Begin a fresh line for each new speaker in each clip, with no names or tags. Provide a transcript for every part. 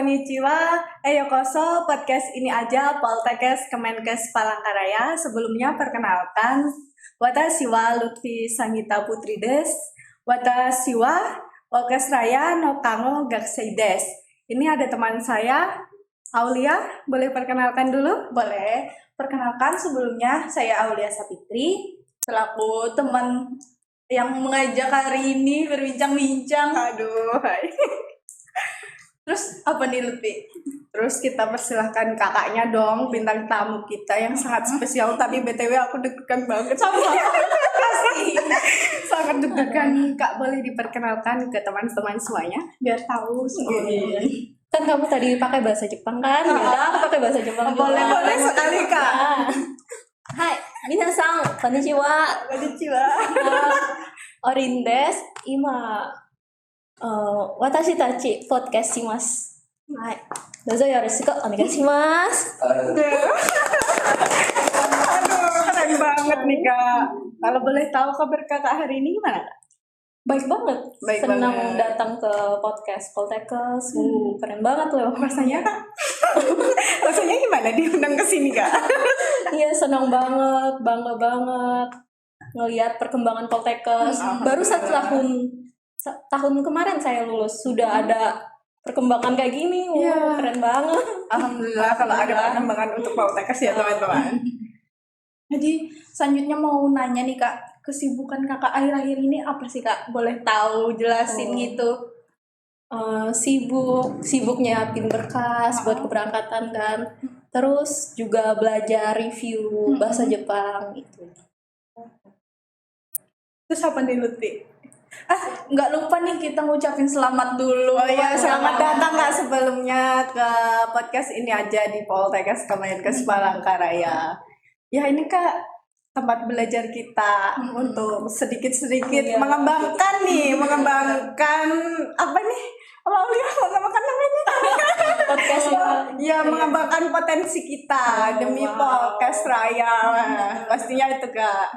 konnichiwa, Yokoso, podcast ini aja, Poltekkes Kemenkes Palangkaraya. Sebelumnya perkenalkan, watashi wa Lutfi Sanggita Putri des, watashi wa Poltekkes Raya no Kango Gakusei des. Ini ada teman saya, Aulia, boleh perkenalkan dulu?
Boleh. Perkenalkan sebelumnya, saya Aulia Sapitri, selaku teman yang mengajak hari ini berbincang-bincang.
Aduh, hai.
Terus apa nih Lutfi?
Terus kita persilahkan kakaknya dong, bintang tamu kita yang sangat spesial. Tadi BTW aku deg-degan banget.
Sama pasti.
Sangat deg-degan. Kak, boleh diperkenalkan ke teman-teman semuanya?
Biar tahu semuanya.
Kan kamu tadi pakai bahasa Jepang kan? Ya, aku pakai bahasa Jepang.
Boleh sekali, Kak.
Hai, minasan, konnichiwa.
Konnichiwa.
Orin desu. Ima watashi tachi podcast shimasu. Hai. Dozo yoroshiku onegaishimasu.
Aduh, keren banget nih, Kak. Kalau boleh tahu kabar Kakak hari ini gimana, Kak?
Baik banget.
Baik
Senang
banget.
datang ke podcast Poltekkes. Keren banget loh.
Rasanya, Kak? Rasanya gimana diundang ke sini, Kak?
Iya, senang banget, bangga banget ngelihat perkembangan Poltekkes. Baru satu tahun kemarin saya lulus sudah ada perkembangan kayak gini. Wah,
Iya.
keren banget.
Alhamdulillah kalau ada perkembangan untuk Poltekkes ya, teman-teman.
Jadi selanjutnya mau nanya nih Kak, kesibukan Kakak akhir-akhir ini apa sih Kak? Boleh tahu, jelasin gitu.
Sibuk nyiapin berkas buat keberangkatan kan. Terus juga belajar review bahasa Jepang gitu.
Terus apa nih Lutfi? Nggak lupa nih kita ngucapin selamat dulu.
Oh iya, selamat datang Kak sebelumnya ke podcast ini aja di Poltekkes Kemenkes Palangkaraya. Ya ini Kak tempat belajar kita untuk sedikit-sedikit
Iya.
mengembangkan apa nih? Mengembangkan namanya?
Podcast
Ya, mengembangkan potensi kita demi Poltekkes Raya. Pastinya itu Kak.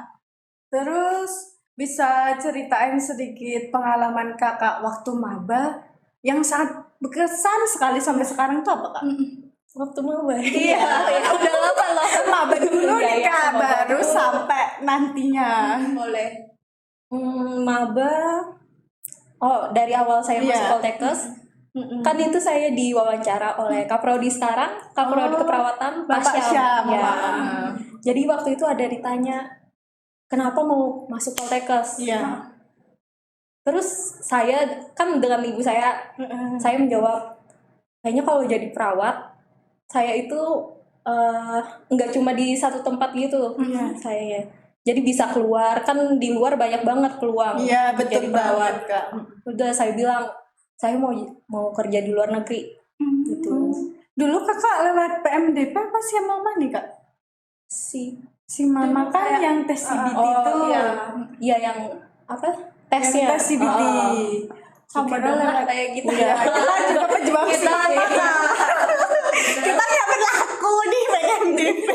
Terus bisa ceritain sedikit pengalaman Kakak waktu maba yang sangat berkesan sekali sampai sekarang itu apa Kak?
waktu maba.
Iya,
Udah lama loh.
maba dulu
Iya,
nih
iya,
Kak,
maba
baru
dulu.
sampai nantinya.
Boleh.
Maba. Oh, dari awal saya
Iya.
masuk Poltekkes. Kan itu saya diwawancara oleh Kaprodi sekarang, Kaprodi Keperawatan
Bapak Syam.
Ya.
Wah.
Jadi waktu itu ada ditanya, kenapa mau masuk Poltekkes?
Iya.
Terus saya kan dengan ibu saya menjawab, kayaknya kalau jadi perawat, saya itu nggak cuma di satu tempat gitu. Saya jadi bisa keluar, kan di luar banyak banget peluang.
Iya,
untuk jadi
betul
perawat.
banget Kak.
Udah saya bilang, saya mau kerja di luar negeri. Gitu.
Dulu Kakak lewat PMDP apa sih mama nih Kak? Si mama
Dulu
kan
kayak-
yang tes CBT
oh,
itu.
Iya yang apa?
Yang
Tesnya.
tes CBT.
Sama
Kira
dong
lewat-
lah kayak gitu.
Iya.
Kita juga pejuang
Kita-
sama Kak. Kita yang berlaku di PMDP.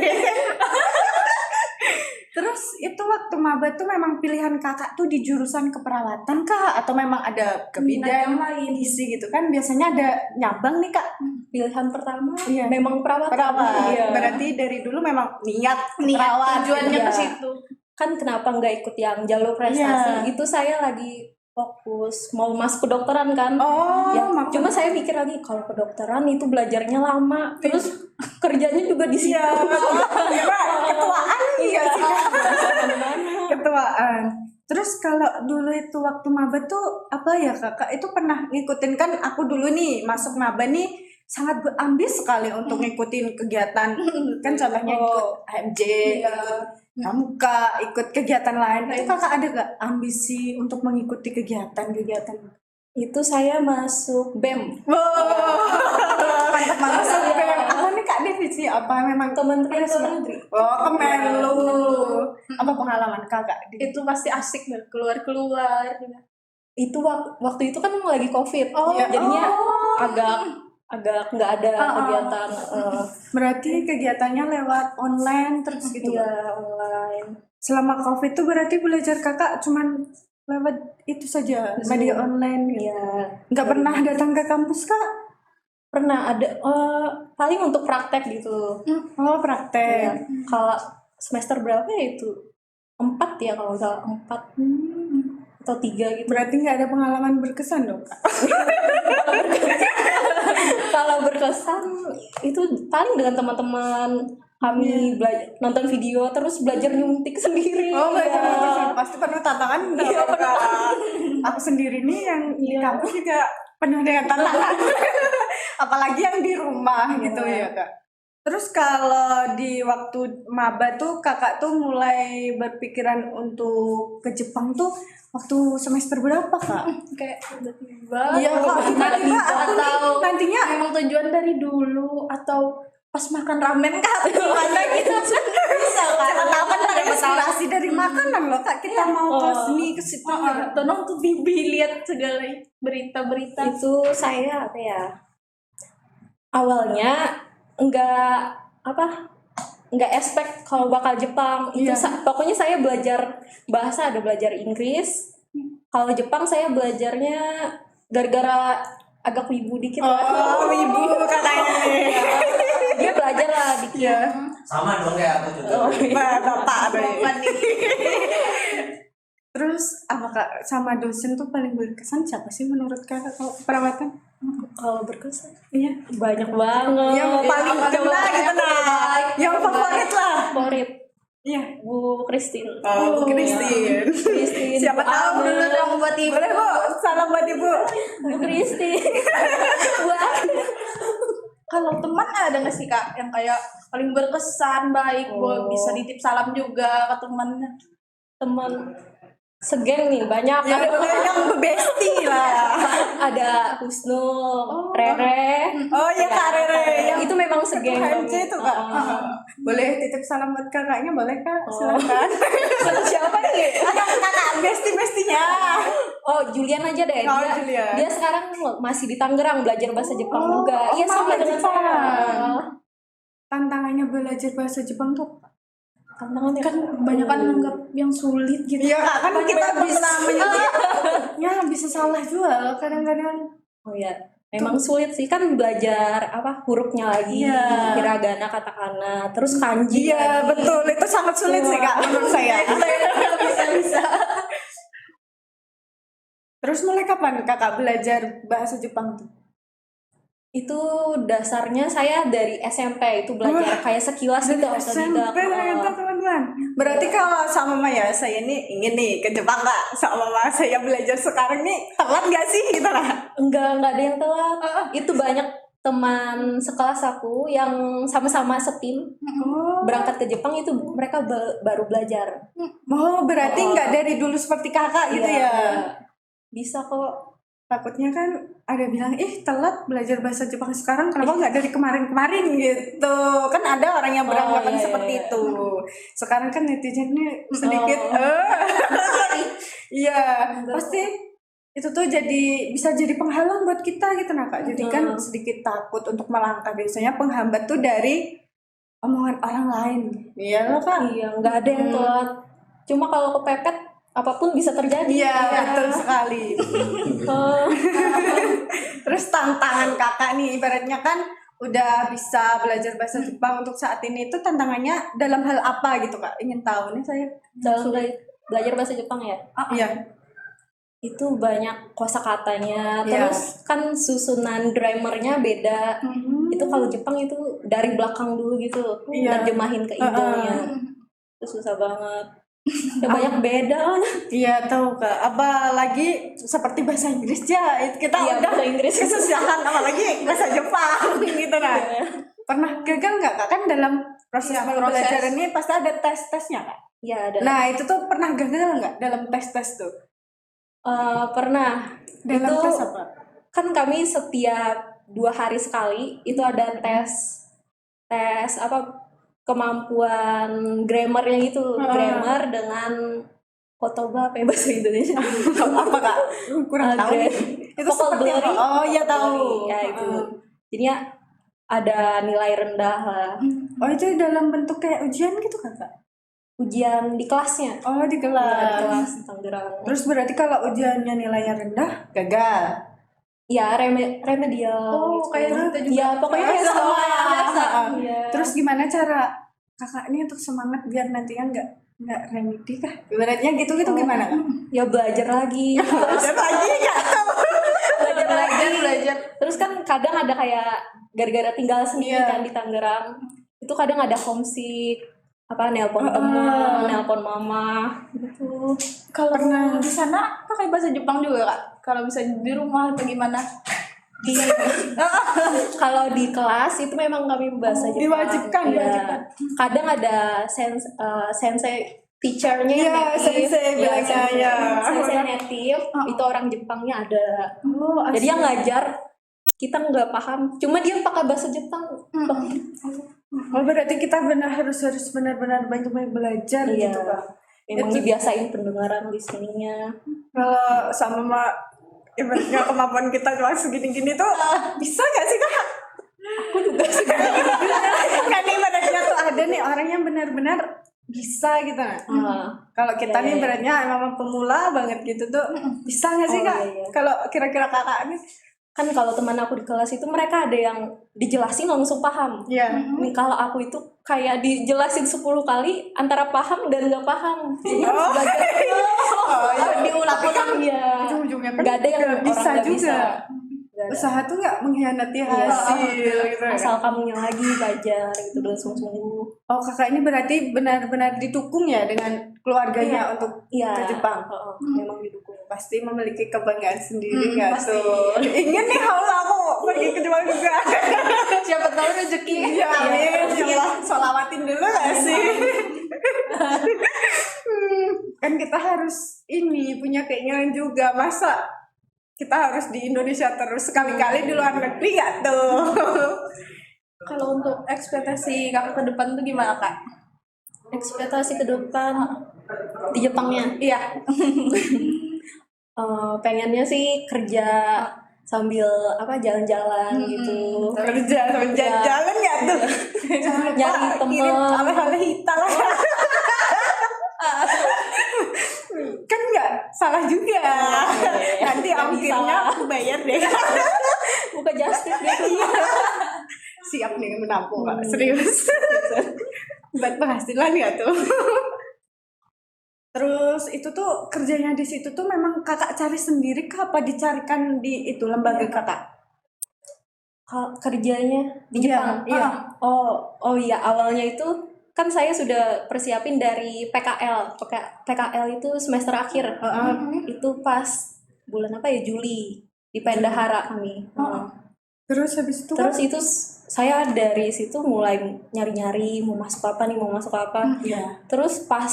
Terus itu waktu maba tuh memang pilihan Kakak tuh di jurusan keperawatan Kak atau memang ada ke bidang lain isi gitu kan biasanya ada nyabang nih Kak.
Pilihan pertama
Iya.
memang perawat.
Perawat.
Iya.
Berarti dari dulu memang niat
Niat
perawat.
tujuannya
Iya.
ke situ.
Kan kenapa nggak ikut yang jalur prestasi?
Iya.
Itu saya lagi fokus mau masuk kedokteran kan.
Oh,
Ya,
maksud-
cuma saya mikir lagi kalau kedokteran itu belajarnya lama, terus kerjanya juga di situ.
Iya, kira ketuaan
Iya.
sih Kak?
Kemana-mana.
Ketuaan. Terus kalau dulu itu waktu maba tuh apa ya Kakak itu pernah ngikutin kan aku dulu nih masuk maba nih sangat ambis sekali untuk ngikutin kegiatan kan contohnya ikut HMJ, ikut pramuka, ikut kegiatan lain. Itu Kakak ada gak ambisi untuk mengikuti kegiatan-kegiatan?
Itu saya masuk BEM.
Wow, mantap banget.
Masuk ya.
Apa nih Kak divisi apa memang
Kementerian Luar Negeri.
Oh, Kemenlu. Apa pengalaman Kakak?
Itu pasti asik nih keluar-keluar.
Itu waktu itu kan lagi COVID.
Oh,
jadinya
oh.
agak nggak ada kegiatan.
Berarti kegiatannya lewat online terus gitu.
Iya, online.
Selama Covid itu berarti belajar Kakak cuman lewat itu saja,
Zoom.
media online.
Iya.
Nggak pernah datang ke kampus Kak?
Pernah ada paling untuk praktek gitu.
Oh,
Iya.
praktek.
Kalau semester berapa ya itu? 4 ya kalau nggak salah, 4 atau 3 gitu.
Berarti nggak ada pengalaman berkesan dong, Kak?
Kalau berkesan itu paling dengan teman-teman kami belajar nonton video terus belajar nyuntik sendiri.
Oh, belajar
ya.
motor pasti penuh tantangan.
Iya,
dong, Kak. Aku sendiri nih yang di
Iya.
kampus juga penuh dengan tantangan. Apalagi yang di rumah gitu ya, Kak. Terus kalau di waktu maba tuh kakak tuh mulai berpikiran untuk ke Jepang tuh waktu semester berapa, Kak?
Kayak tiba-tiba.
Iya, Kak. Tiba-tiba aku nih
atau
nantinya
memang tujuan dari dulu atau pas makan ramen kak gimana gitu bisa kan
siapa tahu kan ada inspirasi dari makanan loh, Kak. Kita mau ke sini ke situ.
atau nonton TV lihat segala berita-berita
Itu saya apa ya? Awalnya nggak expect kalau bakal Jepang. Itu
Iya.
pokoknya saya belajar bahasa, ada belajar Inggris. Kalau Jepang saya belajarnya gara-gara agak wibu dikit lah.
Oh, ibu katanya nih.
Dia belajar lah dikit.
Iya.
Sama dong kayak aku juga.
Oh, iya.
Bapak ada ya.
Bukan nih.
Terus apa Kak sama dosen tuh paling berkesan siapa sih menurut Kakak kalau perawatan?
Kalau berkesan
Iya.
banyak banget.
Yang paling kena gitu nah. Yang favorit lah.
Favorit
Iya.
Bu Christine.
Oh, Bu Christine.
Christine.
Siapa
Bu
tahu
Amel.
dulu dong buat ibu. Boleh Bu, salam buat ibu.
Bu Christine. Bu Amel.
Kalau teman ada nggak sih kak yang kayak paling berkesan baik
Oh.
bisa nitip salam juga ke temannya.
Teman segeng nih banyak.
Yang boleh yang bestie lah.
Ada Husnul, Rere.
Oh iya Kak Rere yang
itu memang segeng
HMC
banget.
itu Kak. Boleh titip salam buat kakaknya boleh Kak? Silakan.
Siapa nih?
Kakak bestie-bestinya.
Oh, Julian aja deh.
Oh,
dia,
Julian.
dia sekarang masih di Tangerang belajar bahasa Jepang
Oh,
juga. Iya, sama
malah
dengan
Jepang.
saya.
Tantangannya belajar bahasa Jepang tuh
Tantangannya
Kan banyak kan anggap yang sulit gitu.
iya Kak, kan kita
Banyak
bisa ya bisa salah juga loh kadang-kadang.
Oh ya, memang sulit sih kan belajar apa hurufnya lagi,
Iya.
hiragana, katakana, terus kanji.
Iya
lagi.
betul, itu sangat sulit sih Kak menurut saya.
bisa.
Terus mulai kapan Kakak belajar bahasa Jepang tuh?
Itu dasarnya saya dari SMP itu belajar kayak sekilas
Dari
gitu
SMP
otodidak.
ternyata teman-teman. Berarti kalau sama Mama ya, saya ini ingin nih ke Jepang Kak. Sama Mama saya belajar sekarang nih, telat gak sih gitu lah.
Enggak ada yang telat. Itu banyak teman sekelas aku yang sama-sama setim
Oh,
berangkat ke Jepang itu mereka baru belajar.
berarti nggak dari dulu seperti Kakak gitu
Iya,
ya?
bisa kok.
Takutnya kan ada bilang, telat belajar bahasa Jepang sekarang, kenapa nggak dari kemarin-kemarin gitu. Kan ada orang yang beranggapan
iya,
seperti
iya.
itu. Sekarang kan netizennya sedikit, iya, pasti itu tuh bisa jadi penghalang buat kita gitu nah Kak. Jadi kan sedikit takut untuk melangkah. Biasanya penghambat tuh dari omongan orang lain. Iya loh Kak.
Iya, nggak ada yang telat. Cuma kalau kepepet apapun bisa terjadi.
Iya, betul sekali.
Oh,
Terus tantangan Kakak nih, ibaratnya kan udah bisa belajar bahasa Jepang untuk saat ini itu tantangannya dalam hal apa gitu Kak? Ingin tahu nih saya.
dalam belajar bahasa Jepang ya.
Iya.
Itu banyak kosakatanya,
Iya.
terus kan susunan grammarnya beda. Itu kalau Jepang itu dari belakang dulu gitu,
Iya.
nerjemahin ke Indonya. Itu susah banget. Ya banyak beda.
Iya tahu Kak. Apalagi seperti bahasa Inggris ya, kita
Iya,
udah
bahasa Inggris.
kesusahan apalagi bahasa Jepang gitu nah. Pernah gagal nggak Kak? Kan dalam proses
Iya,
pembelajaran ini pasti ada tes-tesnya Kak.
Ya ada.
Nah itu tuh pernah gagal nggak dalam tes-tes tuh?
Pernah.
Dalam
Itu
tes apa?
kan kami setiap 2 hari sekali itu ada tes apa kemampuan grammarnya gitu, grammar dengan kotoba apa ya bahasa Indonesia.
Apa Kak? Kurang tahu nih. Itu seperti apa? Oh iya tahu.
Ya itu. Jadinya ada nilai rendah lah.
Oh itu dalam bentuk kayak ujian gitu kan Kak?
Ujian di kelasnya.
Oh di
Ya, di
kelas.
kelas Tangerang.
Terus berarti kalau ujiannya nilainya rendah, gagal.
Ya remedial.
Oh,
gitu.
kayak kita juga.
Ya pokoknya kayak
Sama.
sama biasa. Iya.
Terus gimana cara kakak ini untuk semangat biar nantinya nggak remedi kah? Ibaratnya gitu gimana kak?
Ya belajar lagi.
Belajar lagi nggak tahu.
Belajar.
Terus kan kadang ada kayak gara-gara tinggal sendiri
Iya.
kan di Tangerang. Itu kadang ada homesick, nelpon teman, nelpon mama gitu.
Kalau di sana pakai bahasa Jepang juga kak? Kalau bisa di rumah atau gimana?
Di kalau di kelas itu memang kami bahasa Jepang.
Diwajibkan,
Iya.
diwajibkan.
Kadang ada sensei teachernya yang
Iya,
native.
sensei bilangnya, ya.
Sensei native itu orang Jepangnya ada.
Oh,
Jadi yang ngajar kita nggak paham, cuma dia pakai bahasa Jepang.
Oh, berarti kita harus benar-benar banyak belajar
Iya.
gitu kak.
Memang
Itu-
dibiasain pendengaran listeningnya.
Kalau sama ibaratnya kemampuan kita cuma segini-gini tuh bisa gak sih kak?
Aku juga sih.
Kan ibaratnya tuh ada nih orang yang benar-benar bisa gitu. Kalau kita nih
Iya, iya.
ibaratnya memang pemula banget gitu tuh bisa gak sih
Oh,
kak?
iya, iya.
Kalau kira-kira kakak nih?
Kan kalau teman aku di kelas itu mereka ada yang dijelasin langsung paham.
Iya.
Nih kalau aku itu kayak dijelasin 10 kali antara paham dan nggak paham. Jadi harus
Oh.
belajar
Oh, iya.
diulang-ulang ya.
Ujung-ujungnya kan
Nggak ada yang
nggak
orang
bisa
nggak
juga.
bisa. Nggak ada.
Usaha tuh nggak mengkhianati
Iya.
hasil gitu ya.
Asal kamunya lagi belajar gitu dengan sungguh-sungguh.
Oh, kakak ini berarti benar-benar didukung ya dengan keluarganya untuk
Iya.
ke Jepang.
Memang didukung.
Pasti memiliki kebanggaan sendiri nggak
pasti.
tuh? Ingin nih kalau aku pergi ke Jepang juga.
Siapa tahu rezeki.
Iya, amin. Ya Allah, sholawatin dulu nggak sih? Kan kita harus ini punya keinginan juga, masa kita harus di Indonesia terus, sekali-kali di luar negeri nggak tuh?
Kalau untuk ekspektasi kakak ke depan tuh gimana kak?
Ekspektasi ke depan di Jepangnya.
Iya.
Pengennya sih kerja sambil jalan-jalan gitu.
Kerja sambil jalan nggak tuh?
Nyari temen.
Kirim oleh-oleh hitam lah. Kan nggak salah juga. Nanti
Nggak
ongkirnya
bisa.
aku bayar deh.
Buka justice gitu.
Siap nih menampung Pak, serius. Buat penghasilan nggak tuh? Terus itu tuh kerjanya di situ tuh memang kakak cari sendiri kah apa dicarikan di itu lembaga kakak?
Kerjanya di
Iya,
Jepang.
iya.
Oh iya, awalnya itu kan saya sudah persiapin dari PKL. PKL itu semester akhir. Itu pas bulan apa ya, Juli di Pendahara kami.
Terus habis itu
Terus itu saya dari situ mulai nyari-nyari mau masuk apa.
Iya.
Terus pas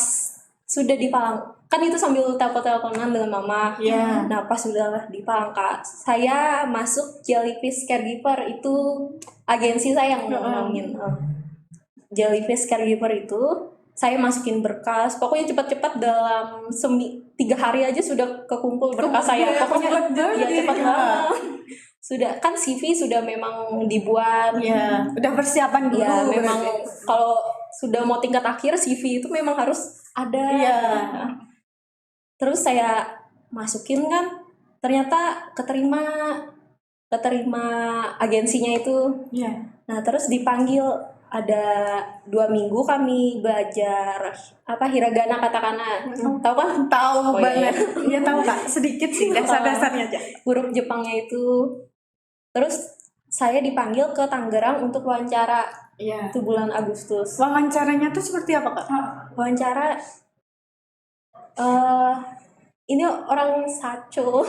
sudah di kan itu sambil telepon-teleponan dengan mama.
Iya.
Nah pas sudah di Palangka, saya masuk Jellyfish Caregiver, itu agensi saya yang ngomongin. Jellyfish Caregiver itu saya masukin berkas, pokoknya cepat-cepat dalam 3 hari aja sudah kekumpul berkas saya. Pokoknya ya cepat banget. Sudah kan CV sudah memang dibuat.
Iya. Udah persiapan dulu.
Ya memang
berarti.
kalau sudah mau tingkat akhir CV itu memang harus ada.
Iya.
Terus saya masukin kan, ternyata keterima agensinya itu.
Iya.
Nah terus dipanggil, ada 2 minggu kami belajar hiragana katakana. Tahu kan?
Tahu
Oh, iya,
banget. Iya tahu Kak, sedikit sih dasar-dasarnya aja.
Huruf Jepangnya itu. Terus saya dipanggil ke Tangerang untuk wawancara.
Iya.
Itu bulan Agustus.
Wawancaranya tuh seperti apa Kak?
Wawancara ini orang Sacho,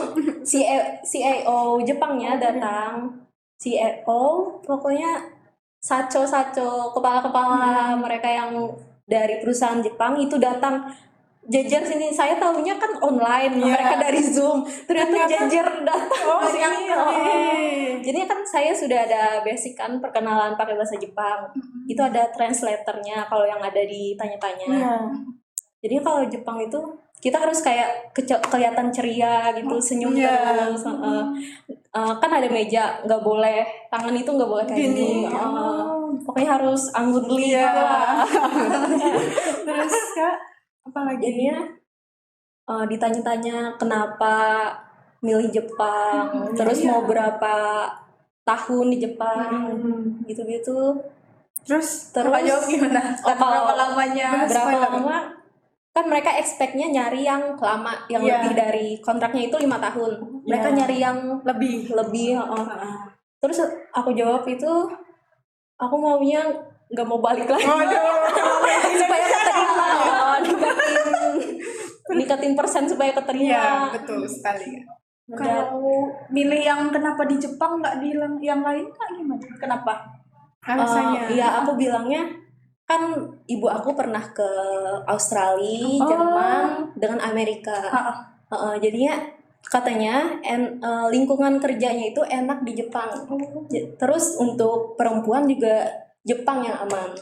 CEO Jepangnya datang. CEO pokoknya Sacho kepala-kepala mereka yang dari perusahaan Jepang itu datang jajar sini. Saya tahunya kan online, mereka dari Zoom, ternyata jajar datang. Sini. Jadi kan saya sudah ada basic kan perkenalan pakai bahasa Jepang. Itu ada translatornya kalau yang ada di tanya-tanya.
Iya.
Jadi kalau Jepang itu kita harus kayak kelihatan ceria gitu, senyum
Iya.
terus. Kan ada meja, nggak boleh tangan itu nggak boleh kayak
Gini.
gini. Pokoknya harus anggun gitu lah.
Terus Kak, apalagi?
Jadinya ditanya-tanya kenapa milih Jepang, terus mau berapa tahun di Jepang, gitu-gitu.
Terus
Kalau jawab gimana? Berapa lamanya?
Berapa lama? Kan mereka expect-nya nyari yang lama, yang
Iya.
lebih dari kontraknya itu 5 tahun. Mereka
Iya.
nyari yang
lebih.
Terus aku jawab itu, aku maunya nggak mau balik lagi. Supaya keterima, ningkatin persen supaya
Iya,
keterima.
betul sekali.
Kalau milih yang kenapa di Jepang nggak di yang lain kak gimana? Kenapa?
Alasannya.
Iya, aku bilangnya kan ibu aku pernah ke Australia, Jerman, dengan Amerika. Jadinya katanya lingkungan kerjanya itu enak di Jepang. Terus untuk perempuan juga Jepang yang aman.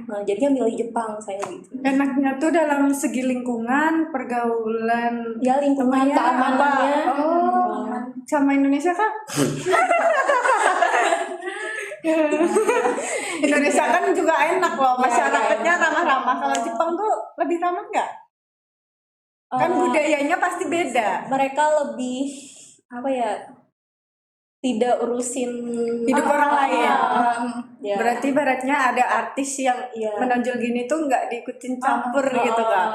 Nah, jadinya milih Jepang saya gitu.
Enaknya tuh dalam segi lingkungan, pergaulan,
Ya lingkungan,
namanya
keamanannya.
apa? Sama Indonesia kak? Indonesia kan juga enak loh, masyarakatnya ramah-ramah. Kalau Jepang tuh lebih ramah nggak? Kan budayanya pasti beda.
Mereka lebih apa ya? Tidak urusin
Hidup orang lain.
Ya.
Berarti baratnya ada artis yang menonjol gini tuh nggak diikutin campur gitu kak.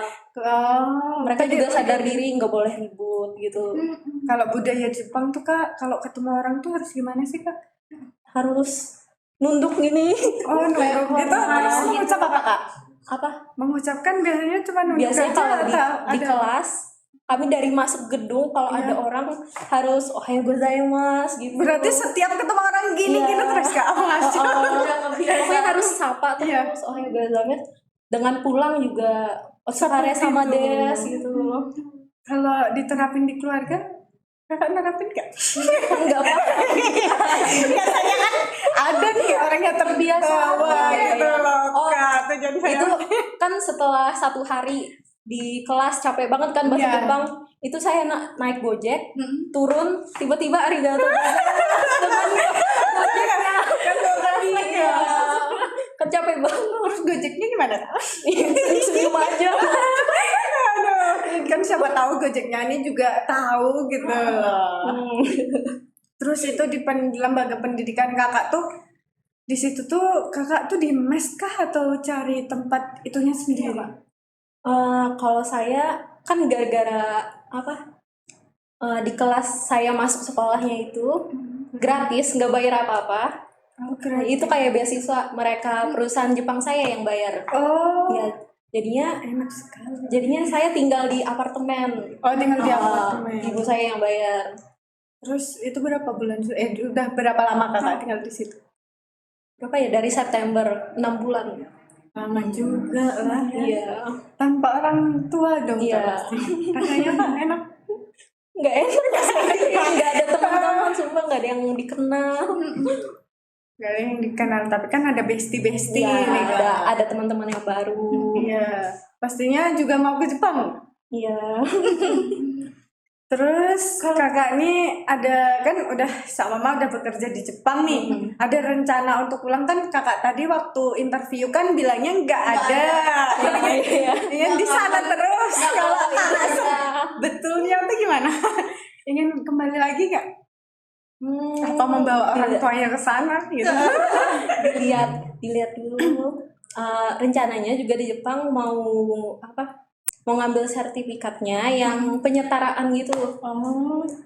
Mereka juga sadar diri nggak boleh ribut gitu.
Kalau budaya Jepang tuh kak, kalau ketemu orang tuh harus gimana sih kak?
Harus nunduk gini.
Oh nunduk gitu. Terus mengucap apa kak?
Apa?
Mengucapkan biasanya cuma nunduk
Biasanya
aja
kalau
atau
di
ada?
kelas kami dari masuk gedung kalau ada orang harus ohayo gozaimasu gitu.
Berarti setiap ketemu orang gini
Iya.
gitu terus kak? Oh masih.
Pokoknya harus sapa terus ohayo gozaimasu. Dengan pulang juga otsukare sama des gitu.
Kalau diterapin di keluarga, kakak nerapin gak?
Enggak apa-apa.
Biasanya kan ada nih orang yang terbiasa gitu loh kak. Tuh jadi
Itu kan setelah 1 hari di kelas capek banget kan bahasa
Iya.
Jepang, itu saya naik Gojek, turun tiba-tiba arigato dengan Gojeknya. Iya. Kan capek banget.
terus Gojeknya gimana?
Senyum aja.
Aduh, kan siapa tahu Gojeknya ini juga tahu gitu loh. Terus itu di lembaga pendidikan kakak tuh, di situ tuh kakak tuh di mes kah atau cari tempat itunya sendiri?
Kalau saya kan gara-gara apa? Di kelas saya masuk sekolahnya itu gratis, nggak bayar apa-apa. Itu kayak beasiswa mereka, perusahaan Jepang saya yang bayar.
Oh,
Ya, jadinya
enak sekali.
jadinya saya tinggal di apartemen.
Oh, tinggal di apartemen.
Ibu saya yang bayar.
Terus itu berapa bulan? Udah berapa lama kakak tinggal di situ?
Berapa ya? Dari September, 6 bulan.
Lama juga lah.
Iya.
Tanpa orang tua dong.
Iya.
Rasanya kak enak.
Nggak enak sih. Nggak ada teman-teman, sumpah nggak ada yang dikenal.
Gak ada yang dikenal, tapi kan ada bestie-bestie
Iya,
nih kak.
ada teman-teman yang baru.
Iya. Pastinya juga mau ke Jepang.
Iya.
Terus kakak nih ada kan udah sama mama udah bekerja di Jepang nih. Ada rencana untuk pulang kan kakak tadi waktu interview kan bilangnya nggak ada. Ingin di sana terus. Kalau betulnya tuh gimana? Ingin kembali lagi nggak? Apa membawa orang tuanya ke sana gitu?
dilihat dulu. Rencananya juga di Jepang mau ngambil sertifikatnya yang penyetaraan gitu.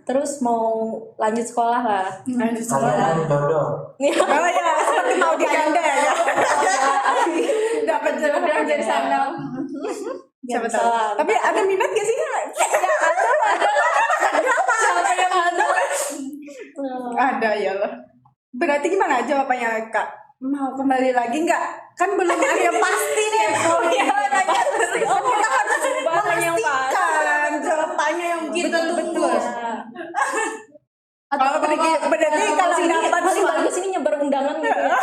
Terus mau lanjut sekolah lah.
Lanjut
Kalau
sekolah.
mau jodoh.
Oh ya, seperti mau diganda ya. Dapat jodoh dari sana. Siapa tahu. Tapi ada minat gak sih? Ya ada.
Siapa yang ada?
Ada ya loh. Berarti gimana jawabannya kak? Mau kembali lagi nggak? Kan belum ada yang pasti nih. Oh iya, nanya terus. Kita harus memastikan jawabannya yang betul-betul.
Atau
berarti kalau dapat
paling bagus ini nyebar undangan gitu ya.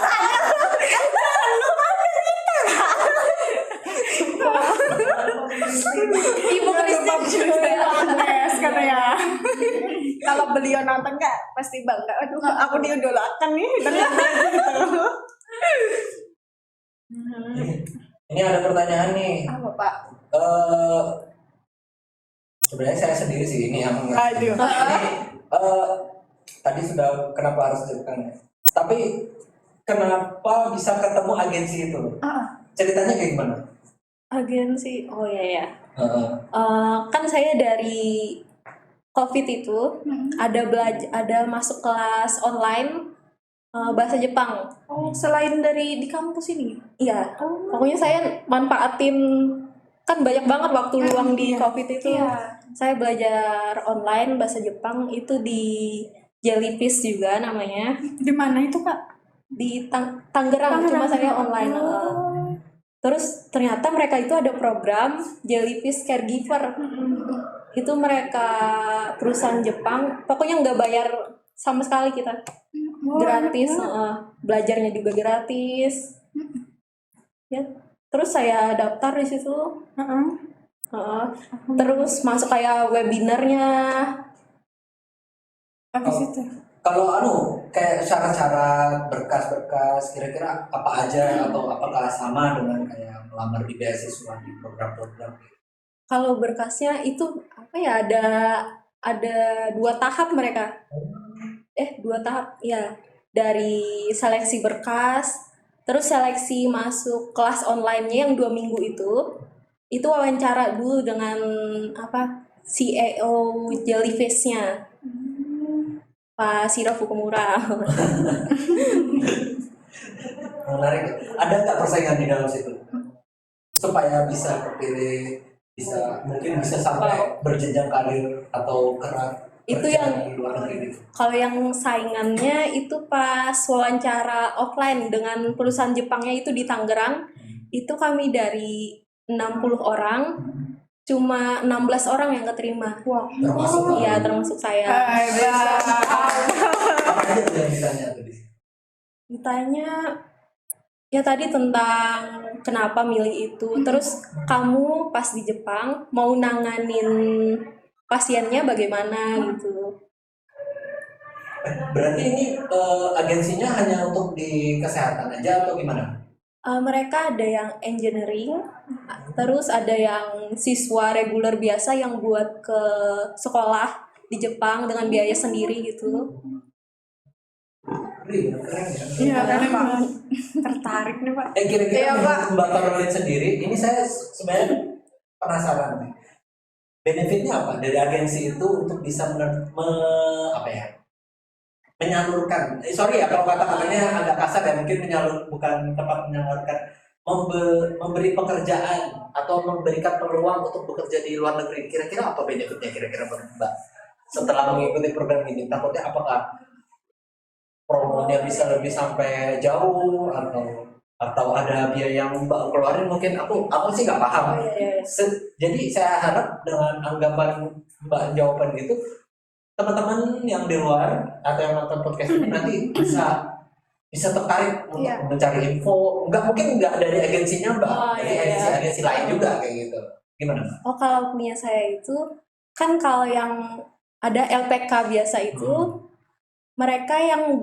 Ibu Christine katanya. Kalau beliau nonton nggak pasti bangga. Aduh, aku diidolakan nih. Ternyata gitu.
Ini ada pertanyaan nih.
Apa pak?
Sebenarnya saya sendiri sih ini yang
Aduh.
ini tadi sudah kenapa harus Jepang ya. Tapi kenapa bisa ketemu agensi itu? Ceritanya kayak gimana?
Agensi, oh ya.
Heeh.
Kan saya dari COVID itu ada masuk kelas online bahasa Jepang.
Oh, selain dari di kampus ini.
Iya, pokoknya saya manfaatin, kan banyak banget waktu luang di COVID itu.
Iya.
Saya belajar online bahasa Jepang itu di Jellyfish juga namanya,
Di mana itu Kak?
di Tangerang, cuma saya online. Terus ternyata mereka itu ada program Jellyfish Caregiver. Itu mereka perusahaan Jepang, pokoknya nggak bayar sama sekali kita. Gratis, belajarnya juga gratis. Ya, terus saya daftar di situ. Terus masuk kayak webinarnya.
Habis itu.
Kalau kayak syarat-syarat berkas-berkas kira-kira apa aja atau apakah sama dengan kayak melamar di beasiswa di program-program?
Kalau berkasnya itu apa ya, ada 2 tahap mereka. 2 tahap ya, dari seleksi berkas, terus seleksi masuk kelas online-nya yang 2 minggu itu wawancara dulu dengan CEO Jellyfish-nya, Pak Shiro Fukumura.
Menarik. Ada nggak persaingan di dalam situ supaya bisa terpilih, mungkin bisa sampai berjenjang karir atau
Itu
kerja
yang
di luar negeri gitu?
kalau yang saingannya itu pas wawancara offline dengan perusahaan Jepangnya itu di Tangerang, itu kami dari 60 orang cuma 16 orang yang keterima.
Termasuk
Iya, termasuk saya.
apa aja tuh yang ditanya tadi?
Ditanya ya tadi tentang kenapa milih itu, terus kamu pas di Jepang mau nanganin pasiennya bagaimana gitu.
Berarti ini agensinya hanya untuk di kesehatan aja atau gimana?
Mereka ada yang engineering, terus ada yang siswa reguler biasa yang buat ke sekolah di Jepang dengan biaya sendiri gitu.
Keren ya.
Iya, Pak. Tertarik nih Pak.
Kira-kira
Iya, Pak.
menurut Mbak Karolin sendiri, ini saya sebenarnya penasaran nih. Benefitnya apa dari agensi itu untuk bisa menyalurkan, sorry ya kalau kata-katanya agak kasar ya, mungkin bukan tempat menyalurkan, memberi pekerjaan atau memberikan peluang untuk bekerja di luar negeri. Kira-kira apa benefitnya kira-kira menurut Mbak setelah mengikuti program ini? Takutnya apakah promonya bisa lebih sampai jauh atau ada biaya yang Mbak keluarin? Mungkin aku sih nggak paham. Jadi saya harap dengan anggapan Mbak jawaban gitu, teman-teman yang di luar atau yang nonton podcast ini nanti bisa tertarik untuk mencari info. Mungkin nggak dari agensinya Mbak, dari agensi lain juga kayak gitu. Gimana Mbak?
Oh, kalau punya saya itu kan kalau yang ada LPK biasa itu mereka yang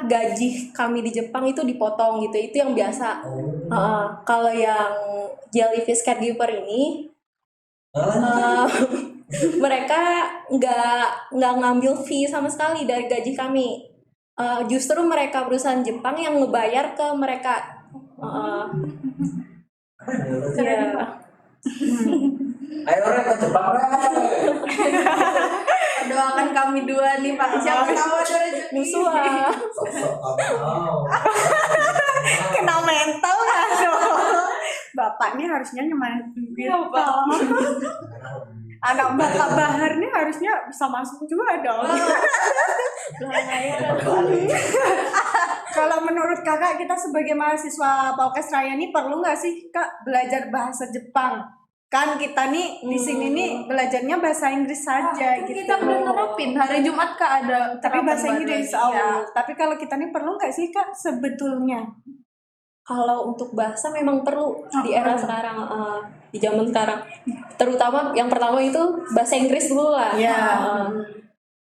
gaji kami di Jepang itu dipotong gitu, itu yang biasa. Kalau yang Jellyfish Caregiver ini mereka nggak ngambil fee sama sekali dari gaji kami. Justru mereka perusahaan Jepang yang ngebayar ke mereka.
Ayo Rek, ke Jepang Rek.
Doakan kami dua nih Pak. Siapa tahu ada rezeki.
Musuhan.
Kena mental nggak dong? Bapak nih harusnya nyemain gitu. Anak Bapak Bahar nih harusnya bisa masuk juga dong. Kalau menurut kakak, kita sebagai mahasiswa Paukes Raya nih perlu nggak sih Kak belajar bahasa Jepang? Kan kita nih di sini nih belajarnya bahasa Inggris saja gitu.
Kita udah nerapin hari Jumat Kak ada
Tapi bahasa
terapan
Inggris.
baru. Iya.
Tapi kalau kita nih perlu nggak sih Kak sebetulnya?
Kalau untuk bahasa memang perlu di era sekarang, di zaman sekarang. Terutama yang pertama itu bahasa Inggris dulu lah.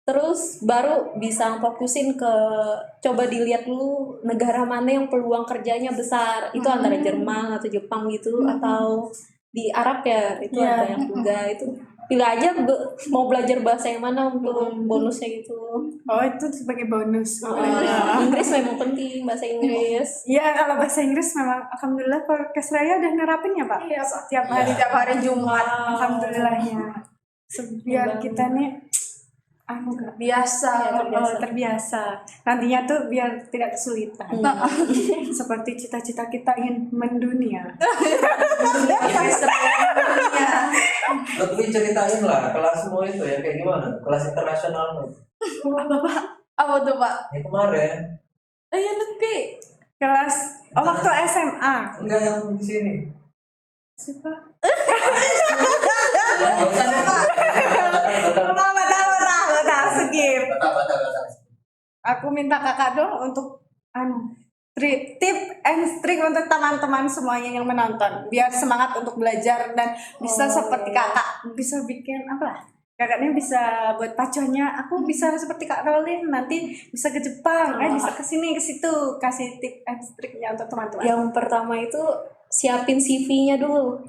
Terus baru bisa fokusin ke, coba dilihat dulu negara mana yang peluang kerjanya besar. Itu antara Jerman atau Jepang gitu, atau di Arab ya, itu ada yang juga itu. pilih aja mau belajar bahasa yang mana untuk bonusnya gitu.
Oh, itu sebagai bonus.
Inggris memang penting, bahasa Inggris.
Ya, kalau bahasa Inggris memang alhamdulillah podcast saya udah nerapin ya, Pak.
Iya, Pak.
Setiap hari.
Tiap hari Jumat.
Alhamdulillahnya. Biar kita nih
Biasa.
terbiasa. Nantinya tuh biar tidak kesulitan. Seperti cita-cita kita ingin mendunia.
Lebih ceritain lah kelasmu itu ya kayak gimana? Kelas internasionalmu.
Apa tuh, Pak?
Ya kemarin.
Ayo lebih.
Kelas waktu SMA.
Enggak yang di sini.
Siapa? Skip. Aku minta kakak dong untuk tip and trick untuk teman-teman semuanya yang menonton biar semangat untuk belajar dan bisa seperti kakak, bisa bikin apa lah, kakaknya bisa buat pacuannya, aku bisa seperti Kak Rolin nanti bisa ke Jepang, bisa ke sini ke situ, kasih tip and triknya untuk teman-teman.
Yang pertama itu siapin CV-nya dulu.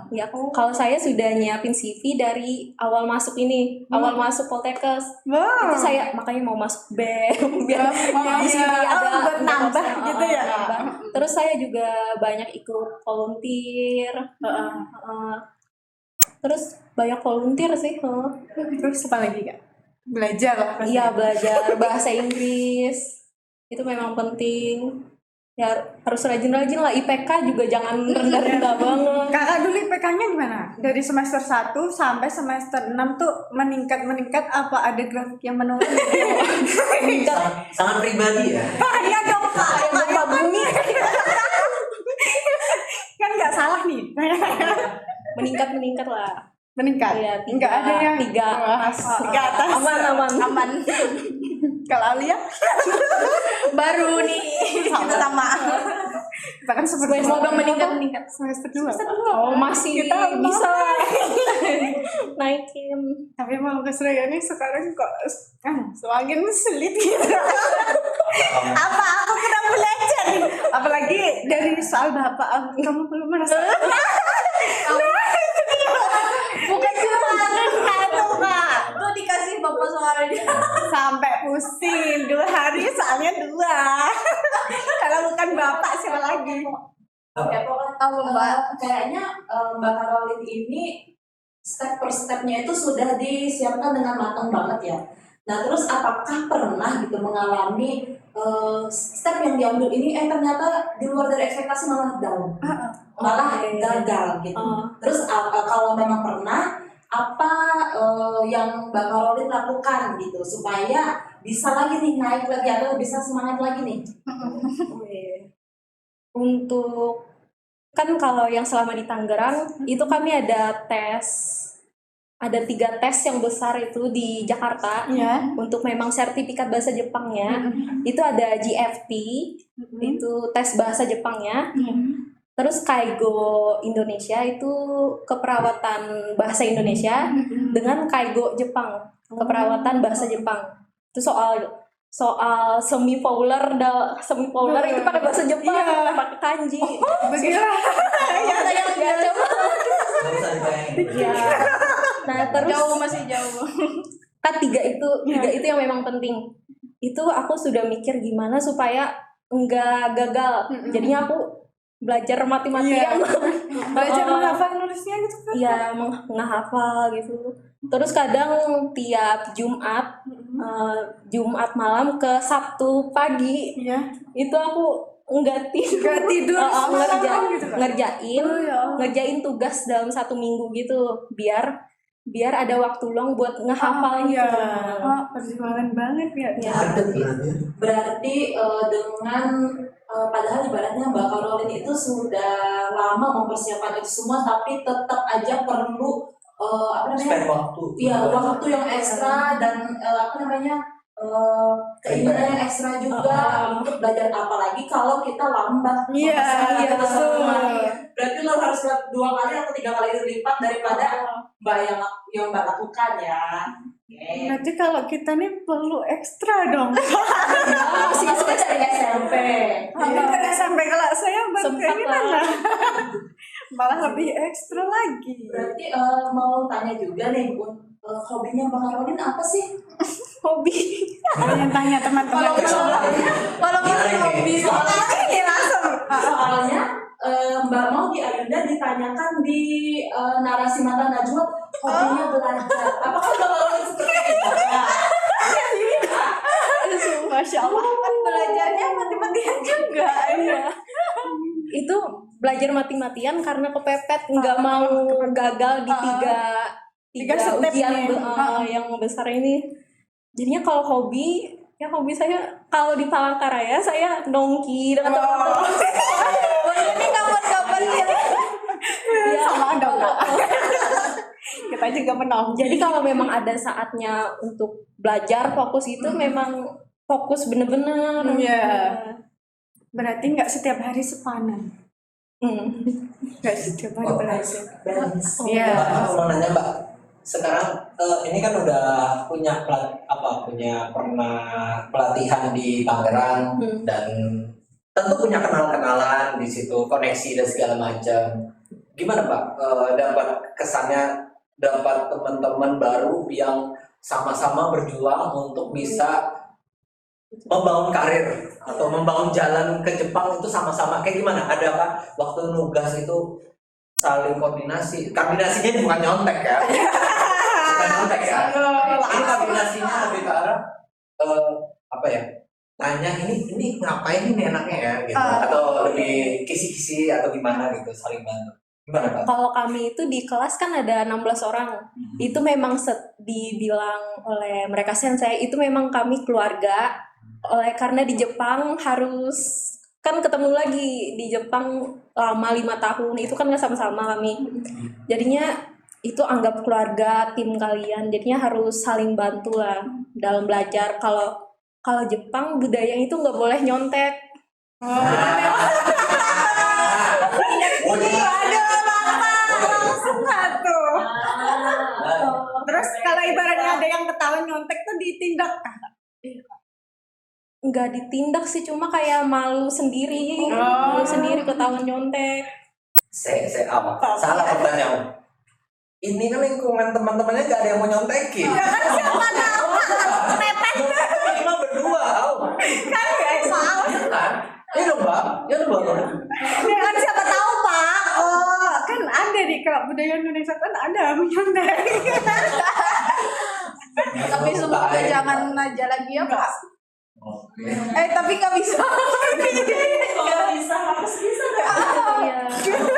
Ya, kalau saya sudah nyiapin CV dari awal masuk ini, awal masuk Poltekkes.
Wow.
Itu saya makanya mau masuk BEM biar di CV ada
buat nambah gitu ya.
nambah. Terus saya juga banyak ikut volunteer. Terus banyak volunteer sih.
Terus apa lagi Kak? Belajar lah. pasti.
Iya, belajar bahasa Inggris. Itu memang penting. Ya harus rajin-rajin lah, IPK juga jangan rendah-rendah banget.
Kakak dulu IPK-nya gimana? Dari semester 1 sampai semester 6 tuh meningkat apa ada grafik yang menurun?
Sangat pribadi ya.
Iya dong Kak,
Yang gempa bumi
kan nggak salah nih.
meningkat lah.
Meningkat?
Iya,
Nggak ada yang
3
tiga atas.
aman.
Kalau Alia?
Baru nih kita sama.
Kita kan
Semoga meningkat.
semester 2.
Oh, masih
Kita
bisa lah. Naikin.
Tapi mau ke Suraya ini sekarang kok semakin sulit gitu. Apa aku kurang belajar? Apalagi dari soal bapak, kamu belum merasa?
Bukan cuma
Satu Kak.
tuh dikasih bapak suaranya.
Sampai pusing 2 hari soalnya 2. Kalau bukan bapak siapa lagi?
Apa Mbak?
Kayaknya Mbak Karolin ini step per stepnya itu sudah disiapkan dengan matang banget ya. Nah terus apakah pernah gitu mengalami step yang diambil ini ternyata di luar dari ekspektasi malah down, malah gagal gitu. Terus kalau memang pernah, apa yang Mbak Karolin lakukan gitu supaya bisa lagi nih naik lagi atau bisa semangat lagi nih?
Untuk kan kalau yang selama di Tangerang itu kami ada 3 tes yang besar itu di Jakarta.
Iya.
Untuk memang sertifikat bahasa Jepangnya itu ada GFT, itu tes bahasa Jepangnya. Terus Kaigo Indonesia itu keperawatan bahasa Indonesia dengan Kaigo Jepang, keperawatan bahasa Jepang. Itu soal semi populer itu pada bahasa Jepang, pakai kanji.
Begitu.
Ya coba.
Nggak bisa dibayangin.
Ya. Nah, terus
Jauh, masih jauh.
kan 3 itu yang memang penting. Itu aku sudah mikir gimana supaya enggak gagal. Jadinya aku belajar mati-matian.
Belajar menghafal nulisnya gitu kan?
Iya, menghafal gitu. Terus kadang tiap Jumat malam ke Sabtu pagi
Iya.
itu aku nggak tidur
semalam gitu kan?
ngerjain tugas dalam 1 minggu gitu biar ada waktu luang buat ngehafal gitu.
Perjuangan banget ya.
Ya.
Berarti dengan padahal ibaratnya Mbak Karolin itu sudah lama mempersiapkan itu semua, tapi tetap aja perlu
Spend waktu.
Iya, waktu yang ekstra dan keinginan yang ekstra juga untuk belajar, apalagi kalau kita lambat.
Iya, betul.
Berarti lo harus 2 kali atau 3 kali lipat daripada Mbak yang Mbak lakukan ya.
Berarti kalau kita nih perlu ekstra dong.
Masih dari SMP.
Sampai kalau saya
Sempat
gimana? malah lebih ekstra lagi.
Berarti mau tanya juga nih, hobinya Mbak Karolin apa sih?
Hobi.
Tanya teman-teman.
Kalau masih hobi
Ini langsung.
Soalnya Mbak Mau di Ayunda ditanyakan di narasi Mata Najwa hobinya belajar. Apakah Mbak Karolin seperti itu?
Masya Allah.
kan belajarnya mati-matian juga.
Iya. Itu belajar mati-matian karena kepepet, nggak mau gagal di tiga
step
ujian
nih.
yang besar ini. Jadinya kalau hobi saya kalau di Palangkaraya saya nongki dengan teman-teman.
Ini kapan-kapan ya.
Ya,
Sama dong. Kita juga menang.
jadi kalau memang ada saatnya untuk belajar fokus itu memang fokus bener-bener.
Iya. Berarti nggak setiap hari sepanan. Nggak setiap hari belajar.
Balance.
Iya.
Mbak, aku mau nanya Mbak, sekarang ini kan udah punya pernah pelatihan di Tangerang dan tentu punya kenal-kenalan di situ, koneksi dan segala macam. Gimana Mbak, dapat kesannya, dapat teman-teman baru yang sama-sama berjuang untuk bisa membangun karir atau membangun jalan ke Jepang itu sama-sama kayak gimana? Ada apa waktu nugas itu saling koordinasi? Koordinasinya bukan nyontek ya? Bukan nyontek ya? Ini koordinasinya lebih ke arah apa ya? Tanya ini ngapain ini enaknya ya gitu, atau lebih kisi-kisi atau gimana gitu, saling bantu. Gimana Pak?
Kalau kami itu di kelas kan ada 16 orang. Itu memang dibilang oleh mereka sensei itu memang kami keluarga. Karena di Jepang harus kan ketemu lagi di Jepang lama 5 tahun itu kan nggak sama-sama kami. Jadinya itu anggap keluarga tim kalian. Jadinya harus saling bantu lah dalam belajar. Kalau Jepang budaya itu nggak boleh nyontek.
Langsung satu. Terus kalau ibaratnya ada yang ketahuan nyontek tuh ditindak.
Nggak ditindak sih, cuma kayak malu sendiri ketahuan nyontek.
Salah pertanyaan. Ini kan lingkungan teman-temannya gak ada yang mau nyontekin.
Ya kan siapa tahu mepet
Cuma berdua.
kan guys.
Kan? Ya dong Mbak. Ya dong Mbak.
Ya kan siapa tahu Pak. Oh kan ada di kalau budaya Indonesia kan ada menyontek.
Tapi semoga jangan aja lagi ya Pak.
Oke.
Tapi nggak bisa.
Kalau bisa harus bisa nggak?
Iya.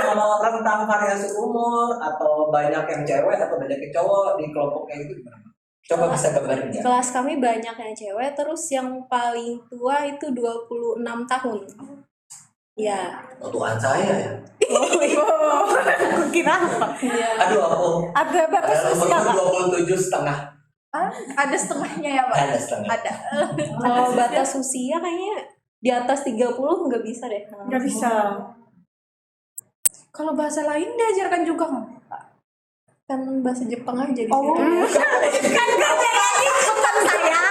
Kalau rentang variasi umur atau banyak yang cewek atau banyak yang cowok di kelompok kayak gitu gimana? Coba bisa gambarin
Di
ya.
kelas kami banyak yang cewek, terus yang paling tua itu 26 tahun. Ya.
Oh, Tuhan saya ya.
Aku kira apa?
Aduh aku.
Ada batas usia Pak.
27,5.
Ada setengahnya ya Pak.
Ada setengah.
Ada.
Kalau batas usia kayaknya di atas 30 nggak bisa deh.
Nggak bisa.
Kalau bahasa lain diajarkan juga nggak?
Kan bahasa Jepang aja di
Oh.
situ.
Kan ini bukan saya.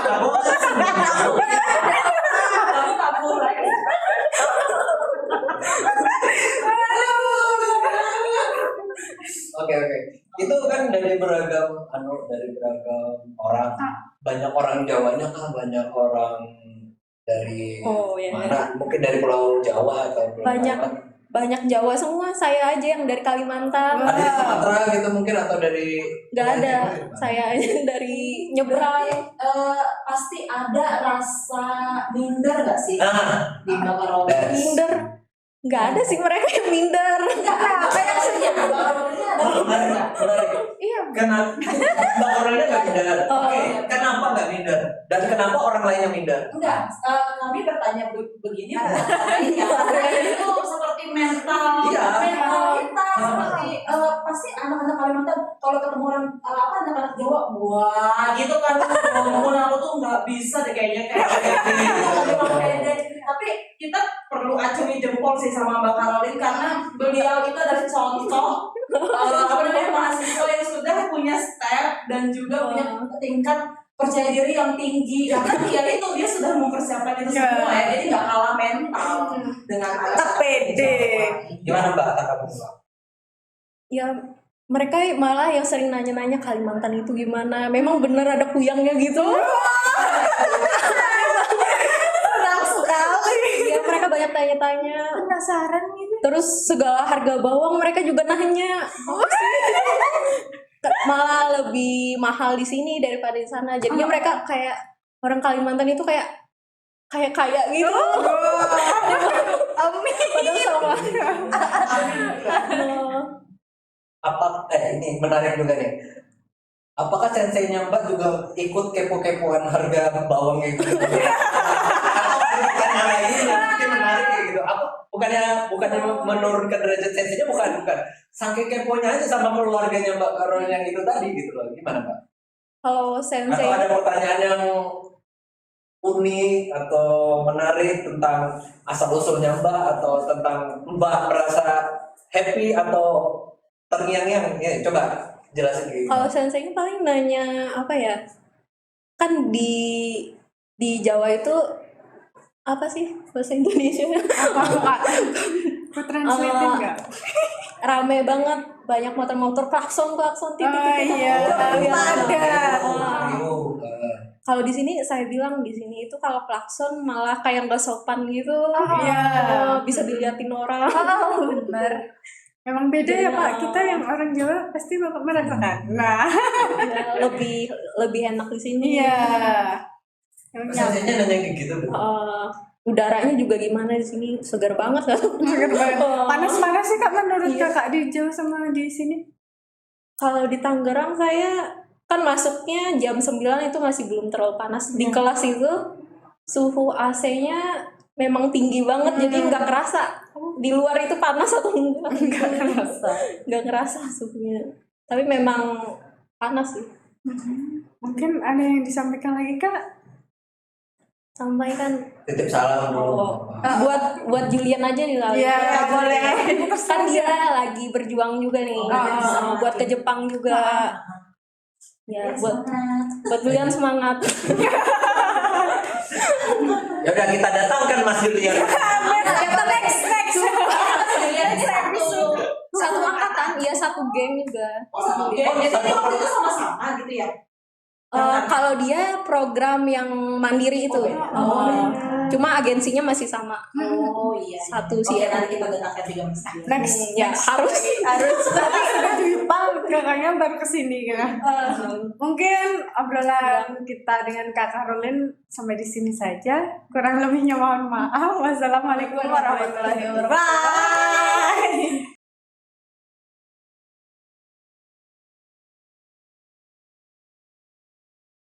Kamu kabur lagi.
Oke. Itu kan dari beragam orang. Banyak orang Jawanya kah? Banyak orang dari
Oh ya.
mana? Mungkin dari Pulau Jawa atau Pulau
Banyak.
apa?
Banyak Jawa semua, saya aja yang dari Kalimantan.
Ada di Sumatera gitu mungkin atau dari
Nggak ada, saya aja dari nyebrang.
Pasti ada rasa minder nggak sih di Mbak Karolin?
Minder. Nggak ada sih mereka yang minder.
Apa yang sedia? Mbak Karolinnya ada minder nggak?
Menarik.
Iya.
Kenapa Mbak Orangnya nggak minder?
Oh.
Oke, kenapa nggak minder? Dan kenapa orang lainnya minder?
Enggak, kami bertanya begini karena itu seperti mental
Iya.
kita seperti pasti anak-anak Kalimantan kalau ketemu orang anak-anak Jawa wah gitu kan ngomongin aku tuh nggak bisa deh kayaknya tapi kita perlu acungi jempol sih sama Mbak Karolin karena beliau itu adalah contoh mahasiswa yang sudah punya step dan juga punya tingkat percaya percaya diri yang tinggi karena dia sudah mempersiapkan itu semua ya, jadi nggak kalah mental dengan
Tetap pede.
Gimana Mbak tanggapan Mbak?
Ya mereka malah yang sering nanya-nanya Kalimantan itu gimana, memang bener ada kuyangnya gitu. Ya mereka banyak tanya-tanya,
Penasaran gitu.
terus segala harga bawang mereka juga nanya. Malah lebih mahal di sini daripada di sana, jadinya mereka kayak orang Kalimantan itu kayak kaya gitu.
Amin.
Padahal sama.
Ini menarik juga nih. Apakah senseinya Mbak juga ikut kepo-kepoan harga bawangnya gitu? Atau karena ini yang mungkin menarik kayak gitu. Apa bukannya menurunkan derajat senseinya, bukan. Saking keponya aja sama keluarganya Mbak Karol yang itu tadi gitu loh. Gimana Mbak?
Kalau
Atau
sensei
ada pertanyaan yang unik atau menarik tentang asal usulnya Mbak, atau tentang Mbak merasa happy atau terngiang-ngiang? Ya, coba jelasin gitu.
kalau senseinya paling nanya apa ya, kan di Jawa itu apa sih bahasa Indonesia?
Apa? Aku translatein nggak?
Rame banget, banyak motor-motor klakson titik.
Iya. Ada.
Kalau di sini saya bilang di sini itu kalau klakson malah kayak nggak sopan gitu.
Iya.
Bisa diliatin orang.
Bener.
Memang beda ya
Iya.
Pak. Kita yang orang Jawa pasti Bapak merasakan. Nah.
Ya, lebih enak di sini.
Iya.
Senseinya nanya kayak gitu.
Udaranya juga gimana di sini, segar banget kan?
Seger banget. Panas-panas sih Kak menurut
Iya.
Kakak di Jawa sama di sini?
Kalau di Tangerang saya kan masuknya jam 9 itu masih belum terlalu panas. Di kelas itu suhu AC-nya memang tinggi banget, jadi nggak kerasa. Di luar itu panas atau enggak? Nggak kerasa suhunya. Tapi memang panas sih.
Mungkin ada yang disampaikan lagi Kak?
Sampaikan
Titip salam dulu.
buat Julian aja nih lah.
Iya,
Buat
boleh.
Julian. Kan dia lagi berjuang juga nih. Buat ke Jepang juga. Ya, buat Julian semangat.
Ya udah, kita datangkan Mas Julian.
Satu angkatan, iya satu geng juga.
Jadi waktu itu sama-sama gitu ya.
Kalau dia program yang mandiri itu, cuma agensinya masih sama.
Oh iya.
Satu sih.
Oke, nanti kita dengarkan juga Mas.
Next.
Ya harus.
Tapi sudah di Jepang kakaknya baru kesini kan? Mungkin obrolan kita dengan Kak Caroline sampai di sini saja. Kurang lebihnya mohon maaf. Wassalamualaikum warahmatullahi wabarakatuh.